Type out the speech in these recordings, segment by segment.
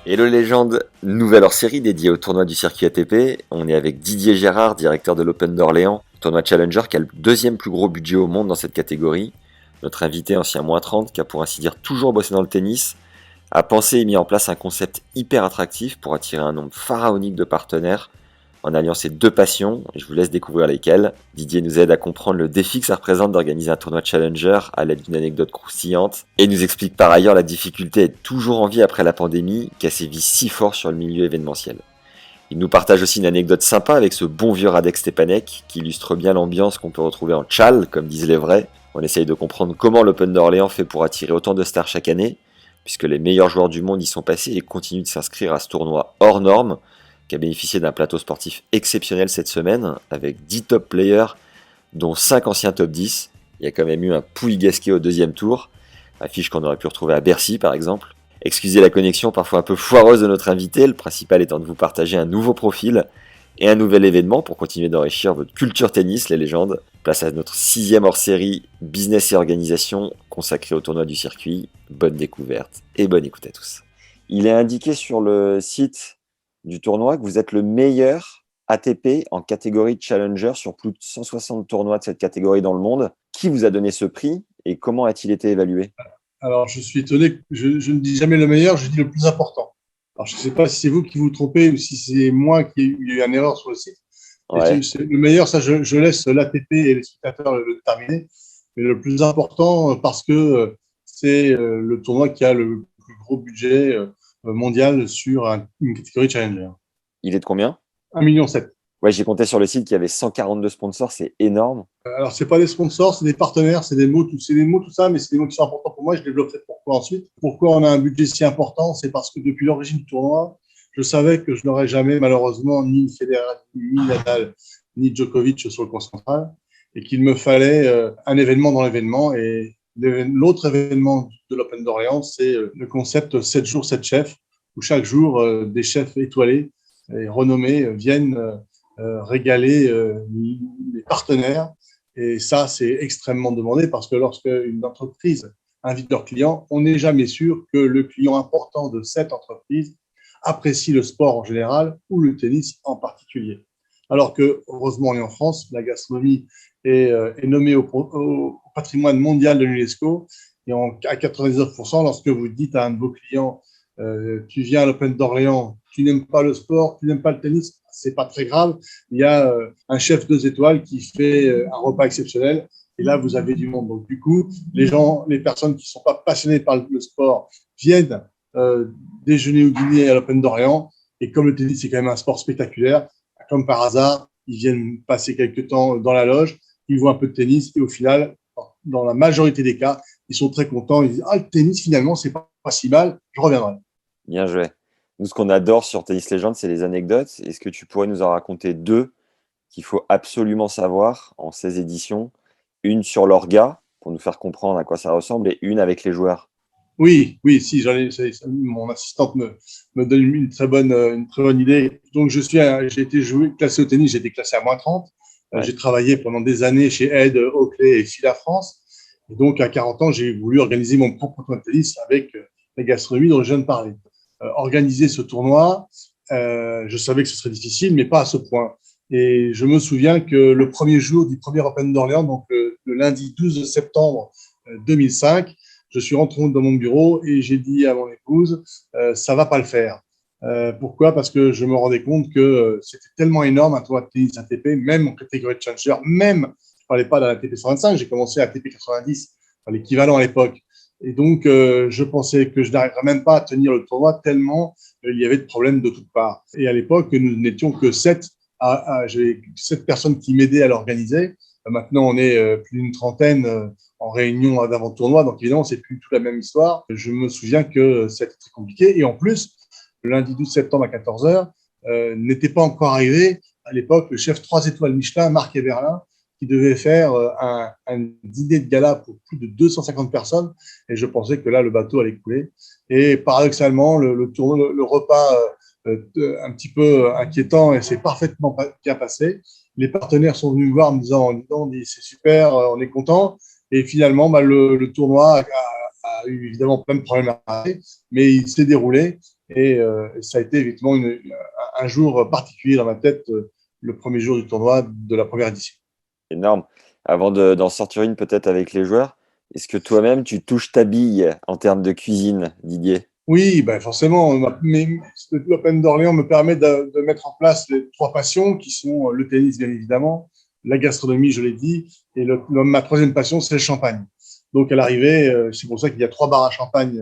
Hello légende, nouvelle hors-série dédiée au tournoi du circuit ATP. On est avec Didier Gérard, directeur de l'Open d'Orléans, tournoi Challenger qui a le deuxième plus gros budget au monde dans cette catégorie. Notre invité, ancien moins 30, qui a pour ainsi dire toujours bossé dans le tennis, a pensé et mis en place un concept hyper attractif pour attirer un nombre pharaonique de partenaires en alliant ces deux passions. Je vous laisse découvrir lesquelles. Didier nous aide à comprendre le défi que ça représente d'organiser un tournoi Challenger à l'aide d'une anecdote croustillante et nous explique par ailleurs la difficulté à être toujours en vie après la pandémie qui a sévi si fort sur le milieu événementiel. Il nous partage aussi une anecdote sympa avec ce bon vieux Radek Stepanek qui illustre bien l'ambiance qu'on peut retrouver en Tchal, comme disent les vrais. On essaye de comprendre comment l'Open d'Orléans fait pour attirer autant de stars chaque année, puisque les meilleurs joueurs du monde y sont passés et continuent de s'inscrire à ce tournoi hors norme, qui a bénéficié d'un plateau sportif exceptionnel cette semaine, avec 10 top players, dont 5 anciens top 10. Il y a quand même eu un Pouille Gasquet au deuxième tour, affiche qu'on aurait pu retrouver à Bercy par exemple. Excusez la connexion parfois un peu foireuse de notre invité, le principal étant de vous partager un nouveau profil et un nouvel événement pour continuer d'enrichir votre culture tennis, les légendes. Place à notre 6e hors-série Business et Organisation consacrée au tournoi du circuit. Bonne découverte et bonne écoute à tous. Il est indiqué sur le site du tournoi que vous êtes le meilleur ATP en catégorie Challenger sur plus de 160 tournois de cette catégorie dans le monde. Qui vous a donné ce prix et comment a-t-il été évalué? Alors, je suis étonné, je ne dis jamais le meilleur, je dis le plus important. Alors, je ne sais pas si c'est vous qui vous trompez ou si c'est moi qui ai eu une erreur sur le site. Et Ouais, le meilleur, ça, je laisse l'ATP et les spectateurs le déterminer. Mais le plus important, parce que c'est le tournoi qui a le plus gros budget mondial sur une catégorie Challenger. il est de combien? 1,7 million. Ouais, j'ai compté sur le site qu'il y avait 142 sponsors, c'est énorme. Alors, c'est pas des sponsors, c'est des partenaires, c'est des mots, tout ça, mais c'est des mots qui sont importants pour moi. Je développerai pourquoi ensuite. Pourquoi on a un budget si important? C'est parce que depuis l'origine du tournoi, je savais que je n'aurais jamais, malheureusement, ni Federer, ni Nadal, ni Djokovic sur le coin central, et qu'il me fallait un événement dans l'événement. Et l'autre événement de l'Open d'Orléans, c'est le concept 7 jours, 7 chefs, où chaque jour, des chefs étoilés et renommés viennent régaler les partenaires. Et ça, c'est extrêmement demandé parce que lorsque une entreprise invite leurs clients, on n'est jamais sûr que le client important de cette entreprise apprécie le sport en général ou le tennis en particulier. Alors que, heureusement, on est en France, la gastronomie est nommée au patrimoine mondial de l'UNESCO et à 99%, lorsque vous dites à un de vos clients tu viens à l'Open d'Orléans, tu n'aimes pas le sport, tu n'aimes pas le tennis, c'est pas très grave. Il y a un chef 2 étoiles qui fait un repas exceptionnel. Et là, vous avez du monde. Donc, du coup, les personnes qui ne sont pas passionnées par le sport viennent déjeuner ou dîner à l'Open d'Orléans. Et comme le tennis, c'est quand même un sport spectaculaire, comme par hasard, ils viennent passer quelques temps dans la loge, ils voient un peu de tennis et au final, dans la majorité des cas, ils sont très contents. Ils disent ah, le tennis, finalement, c'est pas si mal, je reviendrai. Bien joué. Nous, ce qu'on adore sur Tennis Legends, c'est les anecdotes. Est-ce que tu pourrais nous en raconter deux qu'il faut absolument savoir en 16 éditions? Une sur l'orga, pour nous faire comprendre à quoi ça ressemble, et une avec les joueurs. Oui, oui, si, mon assistante me donne une très bonne idée. Donc, j'ai été classé au tennis, j'ai été classé à -30. Ouais. J'ai travaillé pendant des années chez Ed, Oakley et Fila France. Et donc, à 40 ans, j'ai voulu organiser mon propre tournoi de tennis avec la gastronomie dont je viens de parler. Organiser ce tournoi, je savais que ce serait difficile, mais pas à ce point. Et je me souviens que le premier jour du premier Open d'Orléans, donc le lundi 12 septembre 2005, je suis rentré dans mon bureau et j'ai dit à mon épouse, ça va pas le faire. Pourquoi? Parce que je me rendais compte que c'était tellement énorme un tournoi de tennis ATP, même en catégorie de challenger, même, je ne parlais pas d'un ATP 125, j'ai commencé à ATP 90, l'équivalent à l'époque. Et donc, je pensais que je n'arriverais même pas à tenir le tournoi tellement il y avait de problèmes de toutes parts. Et à l'époque, nous n'étions que 7, j'avais 7 personnes qui m'aidaient à l'organiser. Maintenant, on est plus d'une trentaine en réunion d'avant-tournoi, donc évidemment, c'est plus toute la même histoire. Je me souviens que c'était très compliqué. Et en plus, le lundi 12 septembre à 14 heures, n'était pas encore arrivé, à l'époque, le chef 3 étoiles Michelin, Marc Eberlin, qui devait faire un dîner de gala pour plus de 250 personnes. Et je pensais que là, le bateau allait couler. Et paradoxalement, le repas un petit peu inquiétant et c'est parfaitement bien passé. Les partenaires sont venus me voir en me disant, on dit c'est super, on est content. Et finalement, le tournoi a eu évidemment plein de problèmes à arrêter, mais il s'est déroulé Et ça a été effectivement un jour particulier dans ma tête, le premier jour du tournoi de la première édition. Énorme. Avant d'en sortir une peut-être avec les joueurs, est-ce que toi-même tu touches ta bille en termes de cuisine, Didier? Oui, ben forcément, l'Open d'Orléans me permet de mettre en place les trois passions qui sont le tennis, bien évidemment, la gastronomie, je l'ai dit, et ma troisième passion, c'est le champagne. Donc, à l'arrivée, c'est pour ça qu'il y a 3 bars à champagne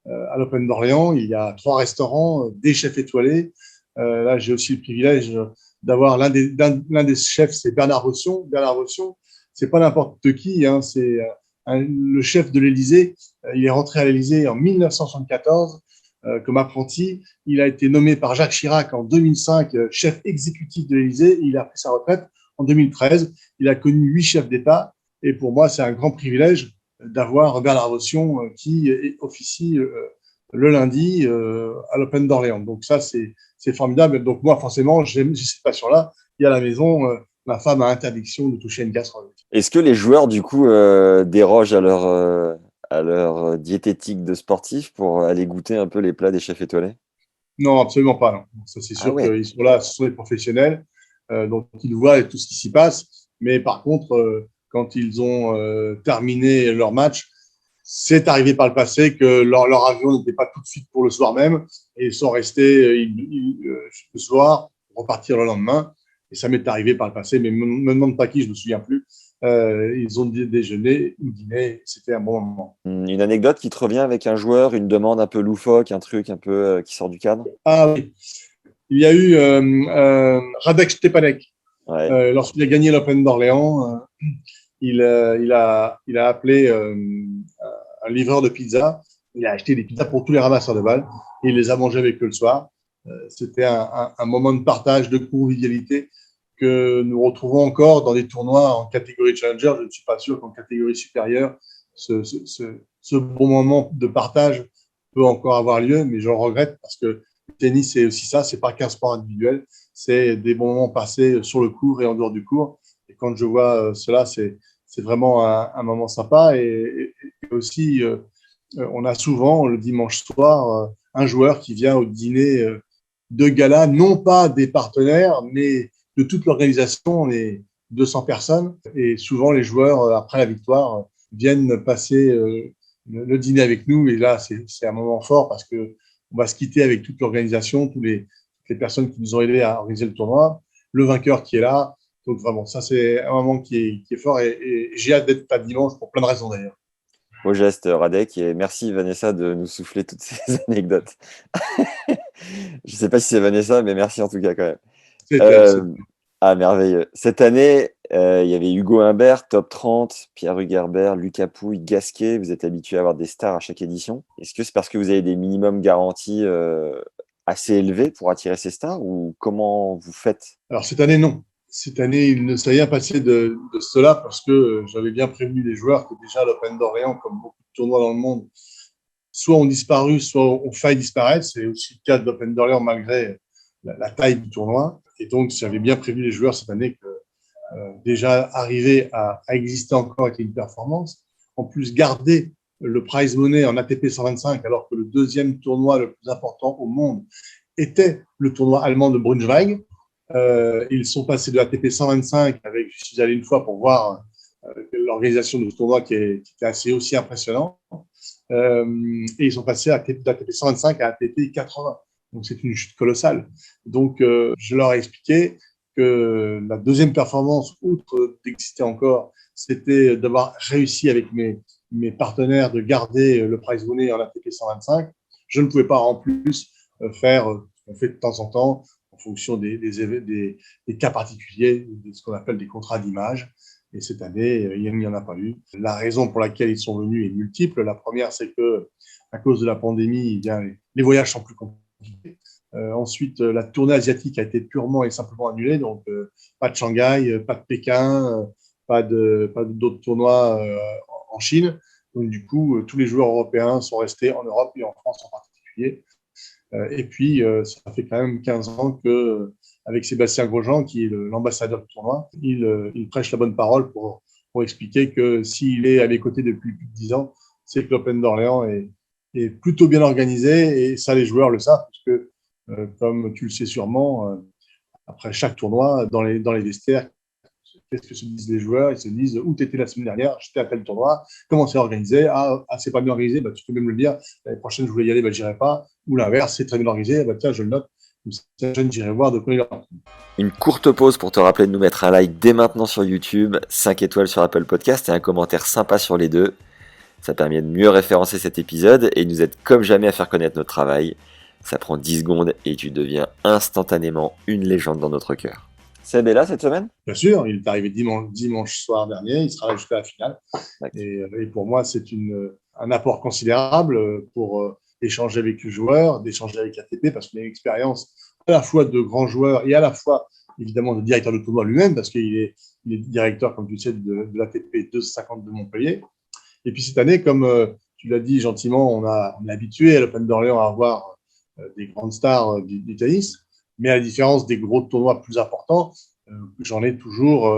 à l'Open d'Orléans, il y a 3 restaurants, des chefs étoilés. Là, j'ai aussi le privilège d'avoir l'un des chefs, c'est Bernard Rossion. Bernard Rossion, c'est pas n'importe qui, hein, c'est le chef de l'Élysée. Il est rentré à l'Élysée en 1974 comme apprenti. Il a été nommé par Jacques Chirac en 2005 chef exécutif de l'Élysée. Il a pris sa retraite en 2013. Il a connu 8 chefs d'État. Et pour moi, c'est un grand privilège d'avoir Bernard Rossion qui officie le lundi à l'Open d'Orléans. Donc ça, c'est formidable. Donc moi, forcément, j'ai cette passion-là. Et à la maison, ma femme a interdiction de toucher une casserole. Est-ce que les joueurs, du coup, dérogent à leur diététique de sportif pour aller goûter un peu les plats des chefs étoilés? Non, absolument pas. Non. Ça, c'est Ah sûr ouais. qu'ils sont là, ce sont des professionnels, donc ils voient tout ce qui s'y passe. Mais par contre, quand ils ont terminé leur match, c'est arrivé par le passé que leur avion n'était pas tout de suite pour le soir même et ils sont restés le soir pour repartir le lendemain. Et ça m'est arrivé par le passé, mais me demande pas qui, je me souviens plus. Ils ont déjeuné ou dîné, c'était un bon moment. Une anecdote qui te revient avec un joueur, une demande un peu loufoque, un truc un peu qui sort du cadre? Ah oui, il y a eu Radek Stepanek. Ouais. Lorsqu'il a gagné l'Open d'Orléans, il a appelé un livreur de pizza. Il a acheté des pizzas pour tous les ramasseurs de balles et il les a mangés avec eux le soir. C'était un moment de partage, de convivialité que nous retrouvons encore dans des tournois en catégorie challenger. Je ne suis pas sûr qu'en catégorie supérieure, ce bon moment de partage peut encore avoir lieu, mais je le regrette parce que le tennis, c'est aussi ça, c'est pas qu'un sport individuel, c'est des bons moments passés sur le court et en dehors du court. Et quand je vois cela, c'est vraiment un moment sympa. Et aussi, on a souvent le dimanche soir un joueur qui vient au dîner de gala, non pas des partenaires, mais de toute l'organisation, on est 200 personnes. Et souvent, les joueurs, après la victoire, viennent passer le dîner avec nous. Et là, c'est un moment fort parce que on va se quitter avec toute l'organisation, toutes les personnes qui nous ont aidés à organiser le tournoi, le vainqueur qui est là. Donc vraiment, ça c'est un moment qui est fort et j'ai hâte d'être à dimanche pour plein de raisons d'ailleurs. Beau geste, Radek, et merci Vanessa de nous souffler toutes ces anecdotes. Je sais pas si c'est Vanessa, mais merci en tout cas quand même. C'est elle, c'est Euh, ah, merveilleux. Cette année, il y avait Hugo Humbert, top 30, Pierre Hugerbert, Lucas Pouille, Gasquet. Vous êtes habitué à avoir des stars à chaque édition. Est-ce que c'est parce que vous avez des minimums garantis assez élevés pour attirer ces stars ou comment vous faites? Alors cette année, non. Cette année, il ne s'est rien passé de cela parce que j'avais bien prévenu les joueurs que déjà l'Open d'Orléans, comme beaucoup de tournois dans le monde, soit ont disparu, soit ont failli disparaître. C'est aussi le cas de l'Open d'Orléans malgré la taille du tournoi. Et donc, j'avais bien prévenu les joueurs cette année que déjà arriver à exister encore avec une performance, en plus garder le prize money en ATP 125 alors que le deuxième tournoi le plus important au monde était le tournoi allemand de Braunschweig. Ils sont passés de ATP 125 avec, je suis allé une fois pour voir l'organisation de ce tournoi qui était assez aussi impressionnant. Et ils sont passés d'ATP 125 à ATP 80. Donc c'est une chute colossale. Donc je leur ai expliqué que la deuxième performance, outre d'exister encore, c'était d'avoir réussi avec mes partenaires de garder le prize money en ATP 125. Je ne pouvais pas en plus faire ce qu'on fait de temps en temps en fonction des cas particuliers, de ce qu'on appelle des contrats d'image. Et cette année, il n'y en a pas eu. La raison pour laquelle ils sont venus est multiple. La première, c'est que à cause de la pandémie, eh bien, les voyages sont plus compliqués. Ensuite, la tournée asiatique a été purement et simplement annulée, donc pas de Shanghai, pas de Pékin, pas d'autres tournois en Chine. Donc du coup, tous les joueurs européens sont restés en Europe et en France en particulier. Et puis, ça fait quand même 15 ans que, avec Sébastien Grosjean, qui est l'ambassadeur du tournoi, il prêche la bonne parole pour expliquer que s'il est à mes côtés depuis plus de 10 ans, c'est que l'Open d'Orléans est plutôt bien organisé et ça, les joueurs le savent, puisque, comme tu le sais sûrement, après chaque tournoi, dans les vestiaires, qu'est-ce que se disent les joueurs? Ils se disent où tu étais la semaine dernière, j'étais à tel tournoi, comment c'est organisé? C'est pas bien organisé, bah, tu peux même le dire. L'année prochaine, je voulais y aller, bah, j'irai pas. Ou l'inverse, c'est très bien organisé, bah, tiens, je le note. Cette prochaine, j'irai voir de quoi il en est. Une courte pause pour te rappeler de nous mettre un like dès maintenant sur YouTube, 5 étoiles sur Apple Podcast et un commentaire sympa sur les deux. Ça permet de mieux référencer cet épisode et nous aide comme jamais à faire connaître notre travail. Ça prend 10 secondes et tu deviens instantanément une légende dans notre cœur. Seb est là cette semaine? Bien sûr, il est arrivé dimanche soir dernier, il sera là jusqu'à la finale. Et pour moi, c'est un apport considérable pour échanger avec les joueurs, d'échanger avec ATP, parce qu'il a une expérience à la fois de grand joueur et à la fois, évidemment, de directeur de tournoi lui-même, parce qu'il est directeur, comme tu sais, de l'ATP 250 de Montpellier. Et puis cette année, comme tu l'as dit gentiment, on est habitué à l'Open d'Orléans à avoir des grandes stars du tennis, mais à la différence des gros tournois plus importants, j'en ai toujours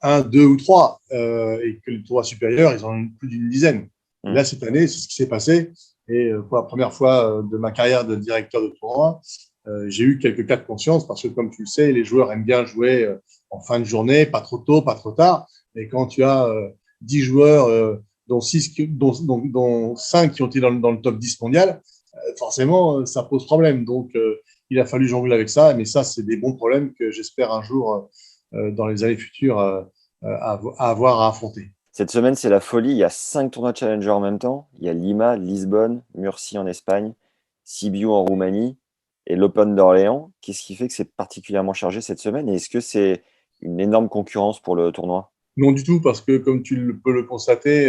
un, deux ou trois, et que les tournois supérieurs, ils en ont plus d'une dizaine. Et là, cette année, c'est ce qui s'est passé. Et pour la première fois de ma carrière de directeur de tournoi, j'ai eu quelques cas de conscience parce que, comme tu le sais, les joueurs aiment bien jouer en fin de journée, pas trop tôt, pas trop tard. Et quand tu as 10 joueurs, dont 5 qui ont été dans le top 10 mondial, forcément, ça pose problème. Donc, il a fallu jongler avec ça. Mais ça, c'est des bons problèmes que j'espère un jour, dans les années futures, avoir à affronter. Cette semaine, c'est la folie. Il y a 5 tournois Challenger en même temps. Il y a Lima, Lisbonne, Murcie en Espagne, Sibiu en Roumanie et l'Open d'Orléans. Qu'est-ce qui fait que c'est particulièrement chargé cette semaine? Et est-ce que c'est une énorme concurrence pour le tournoi? Non du tout, parce que comme peux le constater,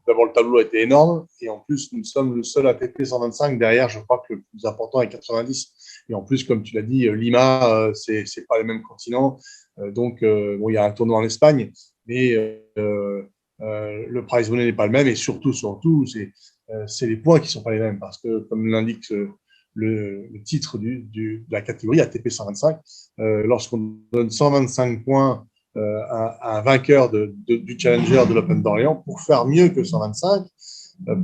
d'abord le tableau a été énorme, et en plus nous sommes le seul ATP 125. Derrière, je crois que le plus important est 90. Et en plus, comme tu l'as dit, Lima, c'est pas le même continent. Donc, bon, il y a un tournoi en Espagne, mais le prize money n'est pas le même, et surtout, c'est les points qui sont pas les mêmes, parce que comme l'indique le titre de la catégorie ATP 125, lorsqu'on donne 125 points un vainqueur du Challenger de l'Open d'Orléans, pour faire mieux que 125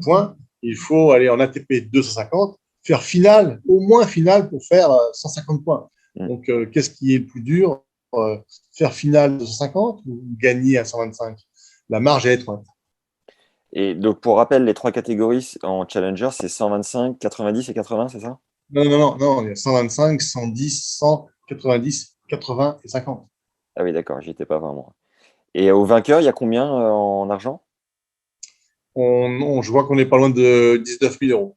points, il faut aller en ATP 250, faire finale, au moins finale, pour faire 150 points. Donc, qu'est-ce qui est le plus dur, faire finale de 150 ou gagner à 125? La marge est étroite. Et donc, pour rappel, les 3 catégories en Challenger, c'est 125, 90 et 80, c'est ça? Non, il y a 125, 110, 100, 90, 80 et 50. Ah oui, d'accord, j'y étais pas vraiment. Et au vainqueur, il y a combien en argent? Je vois qu'on n'est pas loin de 19 000 euros.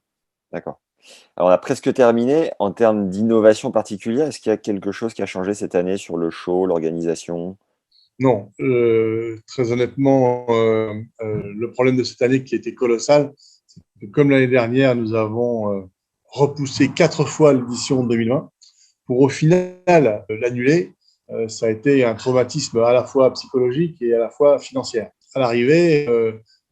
D'accord. Alors, on a presque terminé. En termes d'innovation particulière, est-ce qu'il y a quelque chose qui a changé cette année sur le show, l'organisation? Non, très honnêtement, le problème de cette année qui était colossal, c'est que comme l'année dernière, nous avons repoussé 4 fois l'édition 2020 pour au final l'annuler. Ça a été un traumatisme à la fois psychologique et à la fois financier. À l'arrivée,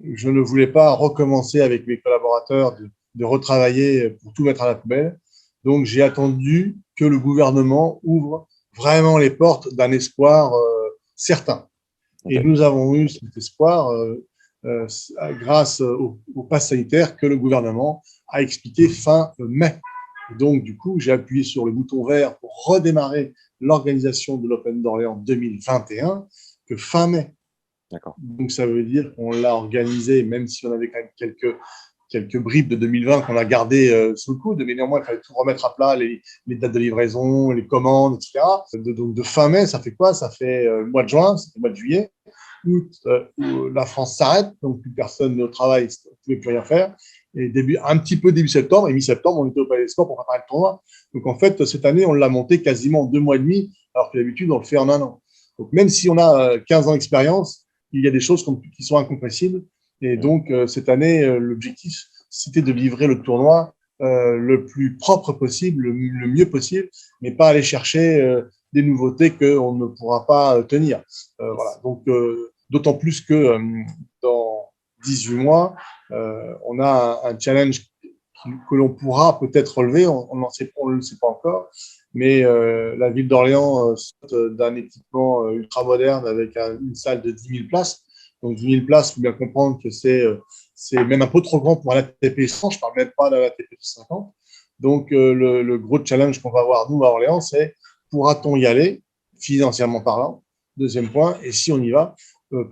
je ne voulais pas recommencer avec mes collaborateurs de retravailler pour tout mettre à la poubelle. Donc, j'ai attendu que le gouvernement ouvre vraiment les portes d'un espoir certain. Et nous avons eu cet espoir grâce au pass sanitaire que le gouvernement a expliqué fin mai. Donc, du coup, j'ai appuyé sur le bouton vert pour redémarrer l'organisation de l'Open d'Orléans 2021 que fin mai. D'accord. Donc, ça veut dire qu'on l'a organisé, même si on avait quand même quelques bribes de 2020 qu'on a gardées sous le coude, mais néanmoins, il fallait tout remettre à plat, les dates de livraison, les commandes, etc. Donc, de fin mai, ça fait quoi? Ça fait le mois de juin, ça fait le mois de juillet, août, où la France s'arrête, donc plus personne ne travaille, on ne pouvait plus rien faire. Et un petit peu début septembre, et mi-septembre, on était au Palais des Sports pour préparer le tournoi. Donc, en fait, cette année, on l'a monté quasiment en 2 mois et demi, alors que d'habitude, on le fait en 1 an. Donc, même si on a 15 ans d'expérience, il y a des choses qui sont incompressibles. Et donc, cette année, l'objectif, c'était de livrer le tournoi le plus propre possible, le mieux possible, mais pas aller chercher des nouveautés qu'on ne pourra pas tenir. Voilà. Donc, d'autant plus que dans 18 mois, on a un challenge que l'on pourra peut-être relever, on ne le sait pas encore, mais la ville d'Orléans d'un équipement ultra moderne avec une salle de 10 000 places. Donc 10 000 places, il faut bien comprendre que c'est c'est même un peu trop grand pour un ATP 100, je ne parle même pas d'un ATP 50. Donc, le gros challenge qu'on va avoir, nous, à Orléans, c'est pourra-t-on y aller, financièrement parlant? Deuxième point, et si on y va,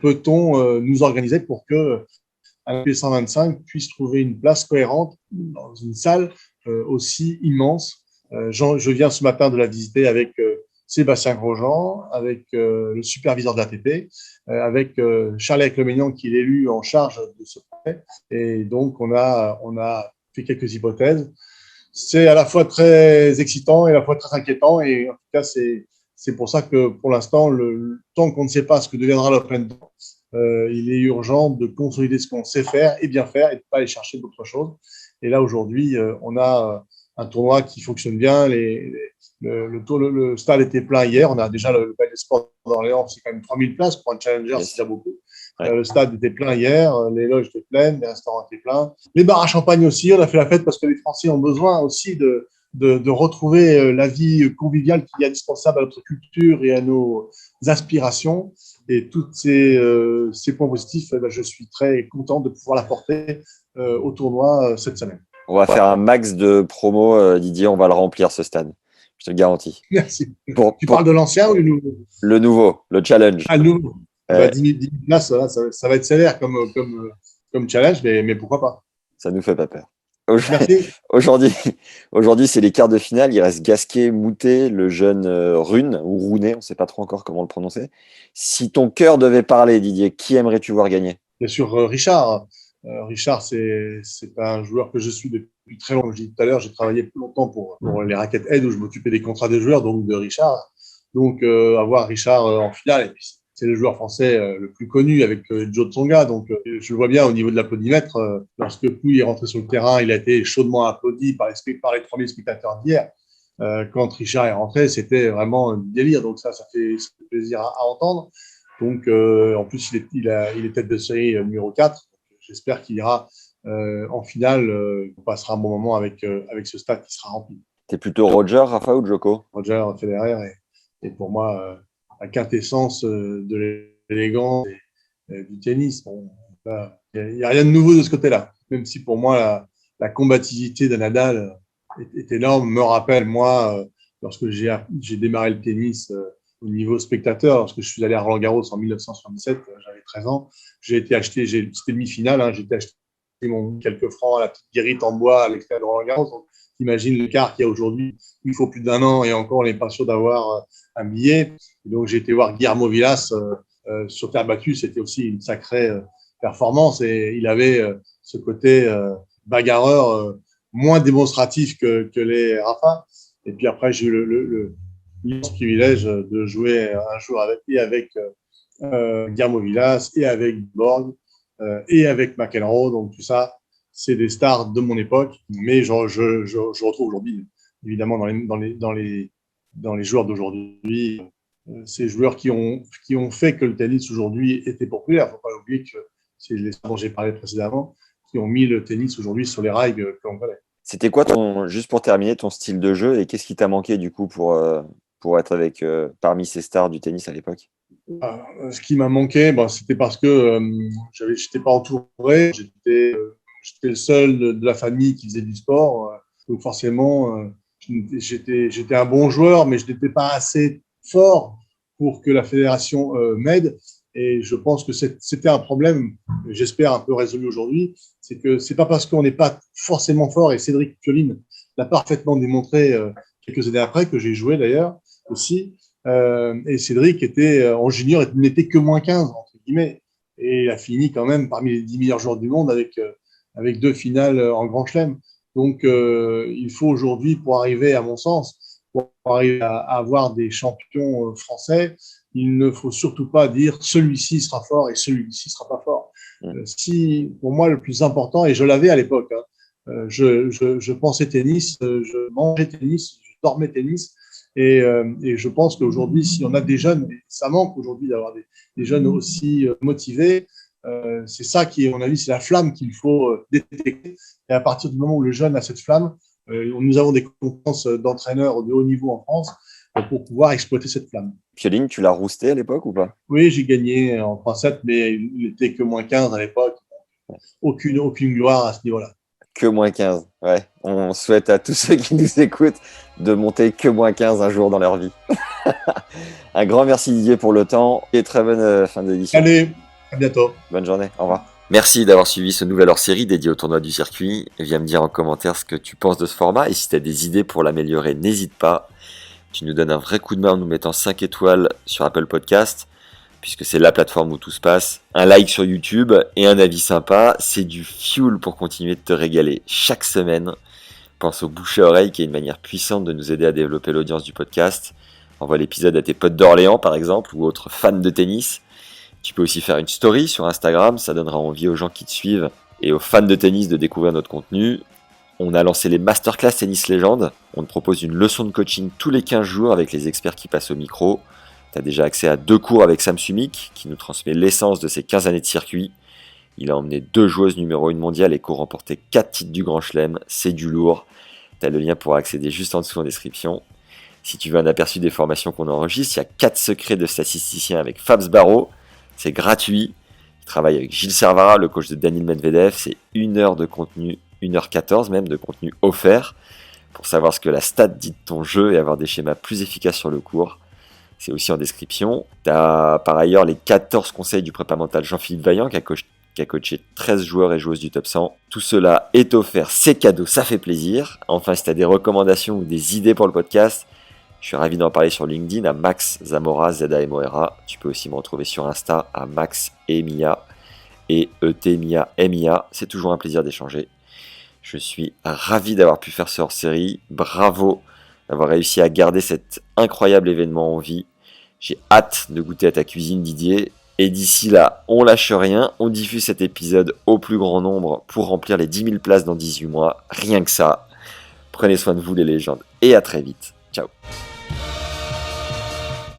peut-on nous organiser pour que un P125 puisse trouver une place cohérente dans une salle aussi immense. Je viens ce matin de la visiter avec Sébastien Grosjean, avec le superviseur de l'ATP, avec Charles Leclemignan, qui est l'élu en charge de ce projet. Et donc, on a fait quelques hypothèses. C'est à la fois très excitant et à la fois très inquiétant. Et en tout cas, c'est pour ça que pour l'instant, tant qu'on ne sait pas ce que deviendra l'Open, il est urgent de consolider ce qu'on sait faire et bien faire et de ne pas aller chercher d'autres choses. Et là, aujourd'hui, on a un tournoi qui fonctionne bien. Le stade était plein hier. On a déjà le Palais des Sports d'Orléans, c'est quand même 3000 places. Pour un challenger, c'est déjà beaucoup. Ouais. Le stade était plein hier, les loges étaient pleines, les restaurants étaient pleins. Les bars à champagne aussi, on a fait la fête parce que les Français ont besoin aussi de retrouver la vie conviviale qui est indispensable à notre culture et à nos aspirations. Et tous ces points positifs, je suis très content de pouvoir l'apporter au tournoi cette semaine. On va faire un max de promo, Didier, on va le remplir ce stade. Je te le garantis. Merci. Tu parles de l'ancien ou du nouveau? Le nouveau, le challenge. Ah, le nouveau. 10 000 places, ça va être sévère comme challenge, mais pourquoi pas? Ça nous fait pas peur. Merci. Aujourd'hui, c'est les quarts de finale. Il reste Gasquet, Moutet, le jeune Rune, ou Rounet, on ne sait pas trop encore comment le prononcer. Si ton cœur devait parler, Didier, qui aimerais-tu voir gagner? Bien sûr, Richard. Richard, c'est un joueur que je suis depuis très longtemps. Je dis tout à l'heure, j'ai travaillé plus longtemps pour les Racket Aid où je m'occupais des contrats des joueurs, donc de Richard. Donc, avoir Richard en finale, et puis c'est le joueur français le plus connu avec Joe Tsonga. Donc, je le vois bien au niveau de l'applaudimètre. Lorsque Pouille est rentré sur le terrain, il a été chaudement applaudi par les 3000 spectateurs d'hier. Quand Richard est rentré, c'était vraiment un délire. Donc, ça fait plaisir à entendre. Donc, en plus, il est tête de série numéro 4. J'espère qu'il ira en finale. On passera un bon moment avec ce stade qui sera rempli. T'es plutôt Roger, Rafa ou Djoko? Roger Federer est pour moi la quintessence de l'élégance et du tennis. Bon, il n'y a rien de nouveau de ce côté-là. Même si pour moi, la combativité de Nadal est énorme. Me rappelle, moi, lorsque j'ai démarré le tennis au niveau spectateur, lorsque je suis allé à Roland-Garros en 1977, j'avais 13 ans, c'était demi-finale, j'ai été acheté quelques francs à la petite guérite en bois à l'extérieur de Roland-Garros. Donc, imagine le quart qu'il y a aujourd'hui. Il faut plus d'un an et encore, on n'est pas sûr d'avoir un billet. Et donc, j'ai été voir Guillermo Vilas sur terre battue. C'était aussi une sacrée performance et il avait ce côté bagarreur moins démonstratif que les Rafa. Et puis après, j'ai eu l'immense privilège de jouer un jour avec Guillermo Vilas et avec Borg et avec McEnroe. Donc tout ça, c'est des stars de mon époque. Mais je retrouve aujourd'hui, évidemment, dans les joueurs d'aujourd'hui, ces joueurs qui ont fait que le tennis aujourd'hui était populaire. Il ne faut pas oublier que c'est les stars dont j'ai parlé précédemment qui ont mis le tennis aujourd'hui sur les rails que l'on connaît. C'était quoi juste pour terminer, ton style de jeu et qu'est-ce qui t'a manqué du coup pour être parmi ces stars du tennis à l'époque? Ce qui m'a manqué, c'était parce que je n'étais pas entouré. J'étais le seul de la famille qui faisait du sport. Donc forcément, j'étais un bon joueur, mais je n'étais pas assez fort pour que la fédération m'aide. Et je pense que c'était un problème, j'espère un peu résolu aujourd'hui. C'est que c'est pas parce qu'on n'est pas forcément fort, et Cédric Pioline l'a parfaitement démontré quelques années après, que j'ai joué d'ailleurs aussi. Et Cédric en junior, n'était que moins 15, entre guillemets. Et il a fini quand même parmi les 10 meilleurs joueurs du monde avec 2 finales en Grand Chelem. Donc, il faut aujourd'hui, pour arriver, à mon sens, pour arriver à avoir des champions français, il ne faut surtout pas dire celui-ci sera fort et celui-ci sera pas fort. Pour moi, le plus important, et je l'avais à l'époque, je pensais tennis, je mangeais tennis, je dormais tennis. Et je pense qu'aujourd'hui, si on a des jeunes, et ça manque aujourd'hui d'avoir des jeunes aussi motivés, c'est ça qui, à mon avis, c'est la flamme qu'il faut détecter. Et à partir du moment où le jeune a cette flamme, nous avons des compétences d'entraîneurs de haut niveau en France pour pouvoir exploiter cette flamme. Pioline, tu l'as rousté à l'époque ou pas? Oui, j'ai gagné en 3-7, mais il n'était que moins 15 à l'époque. aucune gloire à ce niveau-là. Que moins 15, ouais. On souhaite à tous ceux qui nous écoutent de monter que moins 15 un jour dans leur vie. Un grand merci Didier pour le temps et très bonne fin d'édition. Allez, à bientôt. Bonne journée, au revoir. Merci d'avoir suivi ce nouvel hors-série dédié au tournoi du circuit. Viens me dire en commentaire ce que tu penses de ce format et si tu as des idées pour l'améliorer, n'hésite pas. Tu nous donnes un vrai coup de main en nous mettant 5 étoiles sur Apple Podcast, puisque c'est la plateforme où tout se passe. Un like sur YouTube et un avis sympa, c'est du fuel pour continuer de te régaler chaque semaine. Pense au bouche à oreille qui est une manière puissante de nous aider à développer l'audience du podcast. Envoie l'épisode à tes potes d'Orléans par exemple ou autres fans de tennis. Tu peux aussi faire une story sur Instagram, ça donnera envie aux gens qui te suivent et aux fans de tennis de découvrir notre contenu. On a lancé les Masterclass Tennis Légende. On te propose une leçon de coaching tous les 15 jours avec les experts qui passent au micro. Tu as déjà accès à 2 cours avec Sam Sumik, qui nous transmet l'essence de ses 15 années de circuit. Il a emmené 2 joueuses numéro 1 mondiale et co-remporté 4 titres du Grand Chelem. C'est du lourd. Tu as le lien pour accéder juste en dessous en description. Si tu veux un aperçu des formations qu'on enregistre, il y a 4 secrets de statisticien avec Fabs Barreau. C'est gratuit. Il travaille avec Gilles Servara, le coach de Daniil Medvedev. C'est 1 heure de contenu, 1h14 même de contenu offert pour savoir ce que la stat dit de ton jeu et avoir des schémas plus efficaces sur le court. C'est aussi en description. Tu as par ailleurs les 14 conseils du prépa mental Jean-Philippe Vaillant qui a coaché 13 joueurs et joueuses du top 100. Tout cela est offert, c'est cadeau, ça fait plaisir. Enfin, si tu as des recommandations ou des idées pour le podcast, je suis ravi d'en parler sur LinkedIn à Max Zamora, Z-A-M-O-R-A. Tu peux aussi me retrouver sur Insta à Max Emia et E-T-M-I-A, M-I-A. C'est toujours un plaisir d'échanger. Je suis ravi d'avoir pu faire ce hors-série. Bravo d'avoir réussi à garder cet incroyable événement en vie. J'ai hâte de goûter à ta cuisine, Didier. Et d'ici là, on lâche rien, on diffuse cet épisode au plus grand nombre pour remplir les 10 000 places dans 18 mois. Rien que ça. Prenez soin de vous les légendes et à très vite. Ciao.